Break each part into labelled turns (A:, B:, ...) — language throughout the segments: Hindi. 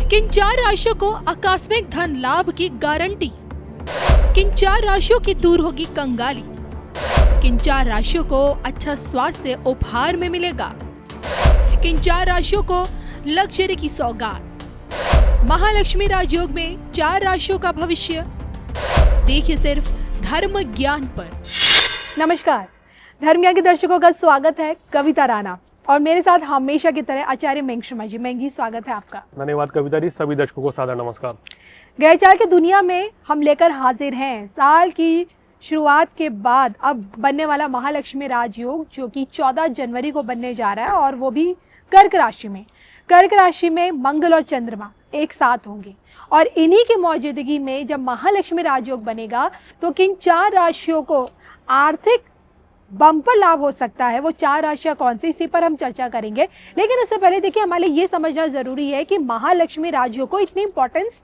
A: किन 4 राशियों को आकस्मिक धन लाभ की गारंटी? किन 4 राशियों की दूर होगी कंगाली? किन 4 राशियों को अच्छा स्वास्थ्य उपहार में मिलेगा? किन 4 राशियों को लग्जरी की सौगात? महालक्ष्मी राजयोग में 4 राशियों का भविष्य देखिए सिर्फ धर्म ज्ञान पर। नमस्कार, धर्म ज्ञान के दर्शकों का स्वागत है। कविता राणा और मेरे साथ हमेशा की तरह आचार्य मेंग शर्मा जी। मेंग जी, स्वागत है आपका।
B: धन्यवाद कविता जी। सभी दर्शकों को सादर नमस्कार।
A: ग्रहचार की दुनिया में हम लेकर हाजिर हैं साल की शुरुआत के बाद अब बनने वाला महालक्ष्मी राजयोग, जो कि 14 जनवरी को बनने जा रहा है और वो भी कर्क राशि में। कर्क राशि में मंगल और चंद्रमा एक साथ होंगे और इन्हीं की मौजूदगी में जब महालक्ष्मी राजयोग बनेगा तो किन 4 राशियों को आर्थिक बम्पर लाभ हो सकता है, वो 4 राशियां कौन सी, इसी पर हम चर्चा करेंगे। लेकिन उससे पहले देखिए, हमारे लिए ये समझना जरूरी है कि महालक्ष्मी राजयोग को इतनी इंपॉर्टेंस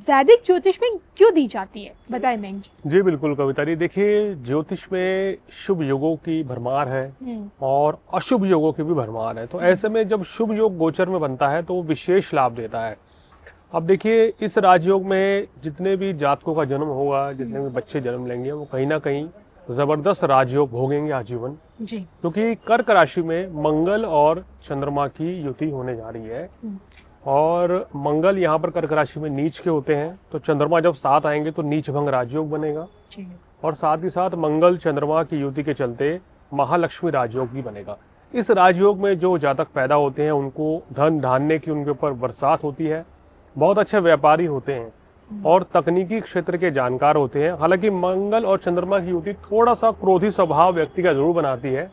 A: वैदिक ज्योतिष में क्यों दी जाती है, बताएं मेंग जी।
B: जी बिल्कुल कविता जी। देखिए, ज्योतिष में शुभ योगों की भरमार है और अशुभ योगों की भी भरमार है। तो ऐसे में जब शुभ योग गोचर में बनता है तो वो विशेष लाभ देता है। अब देखिए, इस राजयोग में जितने भी जातकों का जन्म होगा, जितने भी बच्चे जन्म लेंगे, वो कहीं ना कहीं जबरदस्त राजयोग भोगेंगे आजीवन जी। क्योंकि कर्क राशि में मंगल और चंद्रमा की युति होने जा रही है और मंगल यहाँ पर कर्क राशि में नीच के होते हैं, तो चंद्रमा जब साथ आएंगे तो नीच भंग राजयोग बनेगा और साथ ही साथ मंगल चंद्रमा की युति के चलते महालक्ष्मी राजयोग भी बनेगा। इस राजयोग में जो जातक पैदा होते हैं उनको धन धान्य की उनके ऊपर बरसात होती है, बहुत अच्छे व्यापारी होते हैं और तकनीकी क्षेत्र के जानकार होते हैं। हालांकि मंगल और चंद्रमा की युति थोड़ा सा क्रोधी स्वभाव व्यक्ति का जरूर बनाती है,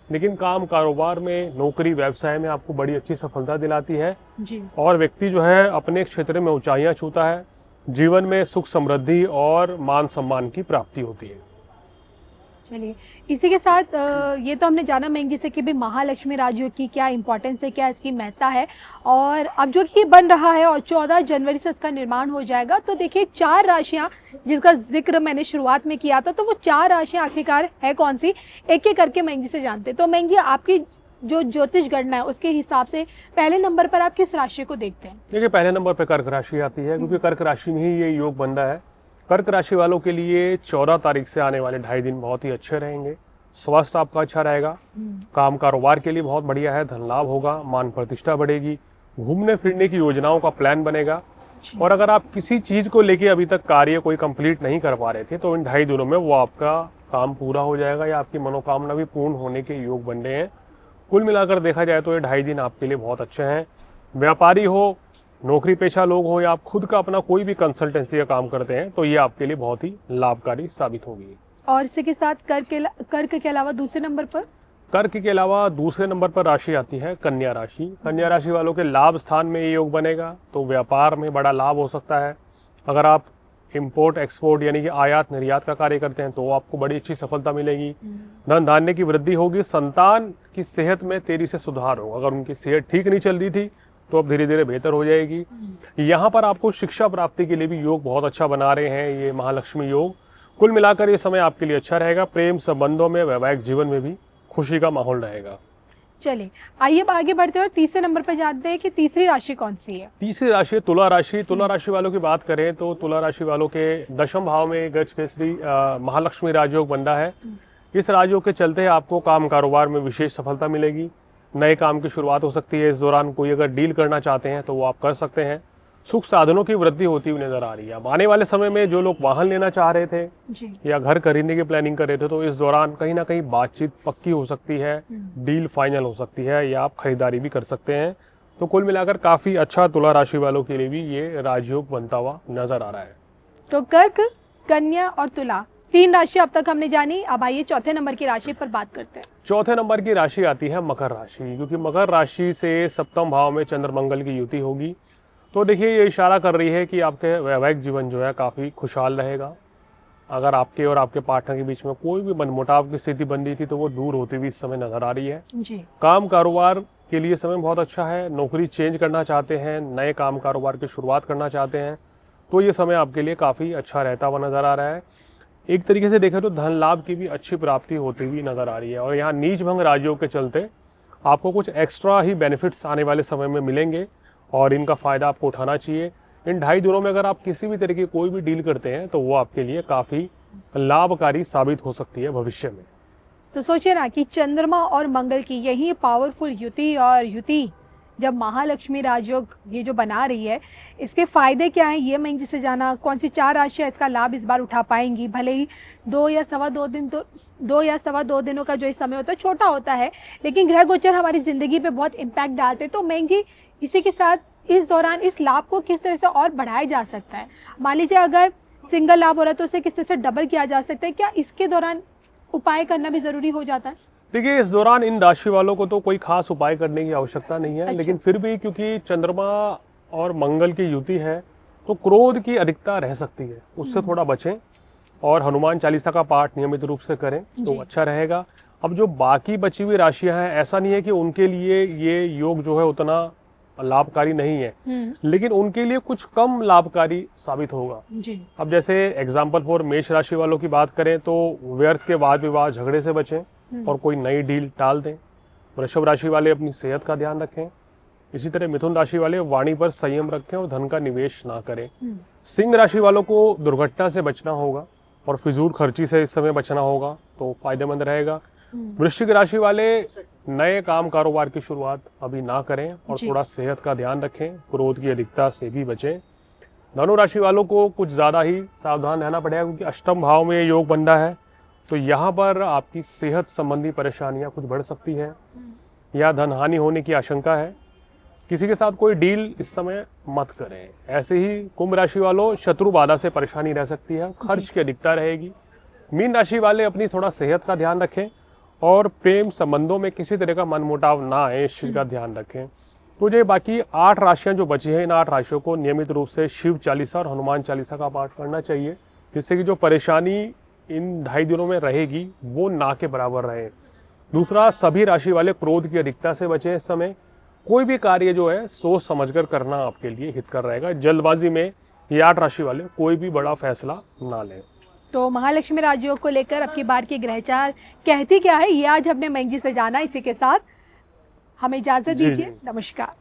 B: लेकिन काम कारोबार में, नौकरी व्यवसाय में आपको बड़ी अच्छी सफलता दिलाती है जी। और व्यक्ति जो है अपने क्षेत्र में ऊंचाइयां छूता है, जीवन में सुख समृद्धि और मान सम्मान की प्राप्ति होती है।
A: चलिए, इसी के साथ ये तो हमने जाना मेंग जी से कि भी महालक्ष्मी राजयोग की क्या इंपॉर्टेंस है, क्या इसकी महत्ता है। और अब जो कि बन रहा है और 14 जनवरी से इसका निर्माण हो जाएगा, तो देखिए 4 राशियां जिसका जिक्र मैंने शुरुआत में किया था, तो वो 4 राशियां आखिरकार है कौन सी, एक एक करके मेंग जी से जानते। तो मेंग जी, आपकी जो ज्योतिष गणना है उसके हिसाब से पहले नंबर पर आप किस राशि को देखते हैं?
B: देखिए, पहले नंबर पर कर्क राशि आती है, क्योंकि कर्क राशि में ही ये योग बन रहा है। कर्क राशि वालों के लिए 14 तारीख से आने वाले 2.5 दिन बहुत ही अच्छे रहेंगे। स्वास्थ्य आपका अच्छा रहेगा, काम कारोबार के लिए बहुत बढ़िया है, धन लाभ होगा, मान प्रतिष्ठा बढ़ेगी, घूमने फिरने की योजनाओं का प्लान बनेगा। और अगर आप किसी चीज को लेके अभी तक कार्य कोई कंप्लीट नहीं कर पा रहे थे तो इन 2.5 दिनों में वो आपका काम पूरा हो जाएगा या आपकी मनोकामना भी पूर्ण होने के योग बन रहे हैं। कुल मिलाकर देखा जाए तो ये 2.5 दिन आपके लिए बहुत अच्छे हैं। व्यापारी हो, नौकरी पेशा लोग हो या आप खुद का अपना कोई भी कंसल्टेंसी का काम करते हैं तो ये आपके लिए बहुत ही लाभकारी साबित होगी।
A: और इसी के साथ कर्क के अलावा दूसरे नंबर पर? कर्क
B: के अलावा दूसरे नंबर पर राशि आती है कन्या राशि। कन्या राशि वालों के लाभ स्थान में ये योग बनेगा, तो व्यापार में बड़ा लाभ हो सकता है। अगर आप इंपोर्ट एक्सपोर्ट यानी कि आयात निर्यात का कार्य करते हैं तो आपको बड़ी अच्छी सफलता मिलेगी, धन धान्य की वृद्धि होगी, संतान की सेहत में तेजी से सुधार होगा। अगर उनकी सेहत ठीक नहीं चल रही थी तो अब धीरे धीरे बेहतर हो जाएगी। यहाँ पर आपको शिक्षा प्राप्ति के लिए भी योग बहुत अच्छा बना रहे हैं ये महालक्ष्मी योग। कुल मिलाकर ये समय आपके लिए अच्छा रहेगा। प्रेम संबंधों में, वैवाहिक जीवन में भी खुशी का माहौल रहेगा।
A: चलिए, आइए आगे बढ़ते हुए तीसरे नंबर पर जानते हैं कि तीसरी राशि कौन सी है।
B: तीसरी राशि तुला राशि। तुला राशि वालों की बात करें तो तुला राशि वालों के 10वें भाव में गज केसरी महालक्ष्मी राजयोग बन रहा है। इस राजयोग के चलते आपको काम कारोबार में विशेष सफलता मिलेगी, नए काम की शुरुआत हो सकती है। इस दौरान कोई अगर डील करना चाहते हैं तो वो आप कर सकते हैं। सुख साधनों की वृद्धि होती हुई नजर आ रही है। अब आने वाले समय में जो लोग वाहन लेना चाह रहे थे जी। या घर खरीदने की प्लानिंग कर रहे थे तो इस दौरान कहीं ना कहीं बातचीत पक्की हो सकती है, डील फाइनल हो सकती है या आप खरीदारी भी कर सकते हैं। तो कुल मिलाकर काफी अच्छा तुला राशि वालों के लिए भी ये राजयोग बनता हुआ नजर आ रहा है।
A: तो कर्क, कन्या और तुला 3 राशि अब तक हमने जानी। अब आइए चौथे नंबर की राशि पर बात करते हैं।
B: चौथे नंबर की राशि आती है मकर राशि, क्योंकि मकर राशि से 7वें भाव में चंद्र मंगल की युति होगी। तो देखिए, ये इशारा कर रही है कि आपके वैवाहिक जीवन जो है काफी खुशहाल रहेगा। अगर आपके और आपके पार्टनर के बीच में कोई भी मनमुटाव की स्थिति बन रही थी तो वो दूर होती हुई इस समय नजर आ रही है जी। काम कारोबार के लिए समय बहुत अच्छा है। नौकरी चेंज करना चाहते हैं, नए काम कारोबार की शुरुआत करना चाहते हैं तो ये समय आपके लिए काफी अच्छा रहता हुआ नजर आ रहा है। एक तरीके से देखें तो धन लाभ की भी अच्छी प्राप्ति होती हुई नजर आ रही है और यहाँ नीच भंग राजयोग के चलते आपको कुछ एक्स्ट्रा ही बेनिफिट्स आने वाले समय में मिलेंगे और इनका फायदा आपको उठाना चाहिए। इन 2.5 दिनों में अगर आप किसी भी तरीके की कोई भी डील करते हैं तो वो आपके लिए काफी लाभकारी साबित हो सकती है भविष्य में।
A: तो सोचिए ना कि चंद्रमा और मंगल की यही पावरफुल युति, और युति जब महालक्ष्मी राजयोग ये जो बना रही है, इसके फायदे क्या हैं ये मैं जिसे जाना, कौन सी 4 राशियां इसका लाभ इस बार उठा पाएंगी। भले ही 2 या सवा 2 दिन, तो 2 या सवा 2 दिनों का जो समय होता है छोटा होता है, लेकिन ग्रह गोचर हमारी जिंदगी पे बहुत इम्पैक्ट डालते हैं। तो मैं जी इसी के साथ इस दौरान इस लाभ को किस तरह से और बढ़ाया जा सकता है? मान लीजिए अगर सिंगल लाभ हो रहा है तो उसे किस तरह से डबल किया जा सकता है? क्या इसके दौरान उपाय करना भी जरूरी हो जाता है?
B: देखिए, इस दौरान इन राशि वालों को तो कोई खास उपाय करने की आवश्यकता नहीं है।
A: अच्छा।
B: लेकिन फिर भी क्योंकि चंद्रमा और मंगल की युति है तो क्रोध की अधिकता रह सकती है, उससे थोड़ा बचें और हनुमान चालीसा का पाठ नियमित रूप से करें तो अच्छा रहेगा। अब जो बाकी बची हुई राशियां हैं, ऐसा नहीं है कि उनके लिए ये योग जो है उतना लाभकारी नहीं है, लेकिन उनके लिए कुछ कम लाभकारी साबित होगा
A: जी।
B: अब जैसे एग्जाम्पल फॉर मेष राशि वालों की बात करें तो व्यर्थ के वाद विवाद झगड़े से बचें और कोई नई डील टाल दें। वृषभ राशि वाले अपनी सेहत का ध्यान रखें। इसी तरह मिथुन राशि वाले वाणी पर संयम रखें और धन का निवेश ना करें। सिंह राशि वालों को दुर्घटना से बचना होगा और फिजूल खर्ची से इस समय बचना होगा तो फायदेमंद रहेगा। वृश्चिक राशि वाले नए काम कारोबार की शुरुआत अभी ना करें और थोड़ा सेहत का ध्यान रखें, क्रोध की अधिकता से भी बचें। धनु राशि वालों को कुछ ज्यादा ही सावधान रहना पड़ेगा क्योंकि अष्टम भाव में योग बन रहा है, तो यहाँ पर आपकी सेहत संबंधी परेशानियां कुछ बढ़ सकती है या धन हानि होने की आशंका है। किसी के साथ कोई डील इस समय मत करें। ऐसे ही कुंभ राशि वालों शत्रु बाधा से परेशानी रह सकती है, खर्च की अधिकता रहेगी। मीन राशि वाले अपनी थोड़ा सेहत का ध्यान रखें और प्रेम संबंधों में किसी तरह का मनमुटाव ना आए, इस चीज का ध्यान रखें। तो ये बाकी 8 राशियां जो बची हैं, इन 8 राशियों को नियमित रूप से शिव चालीसा और हनुमान चालीसा का पाठ करना चाहिए, जिससे कि जो परेशानी इन 2.5 दिनों में रहेगी वो ना के बराबर रहे। दूसरा, सभी राशि वाले क्रोध की अधिकता से बचें। इस समय कोई भी कार्य जो है सोच समझकर करना आपके लिए हितकर रहेगा। जल्दबाजी में ये 8 राशि वाले कोई भी बड़ा फैसला ना लें।
A: तो महालक्ष्मी राजयोग को लेकर अब की बार की ग्रहचार कहती क्या है, ये आज हमने मयंक जी से जाना। इसी के साथ हमें इजाजत दीजिए। नमस्कार।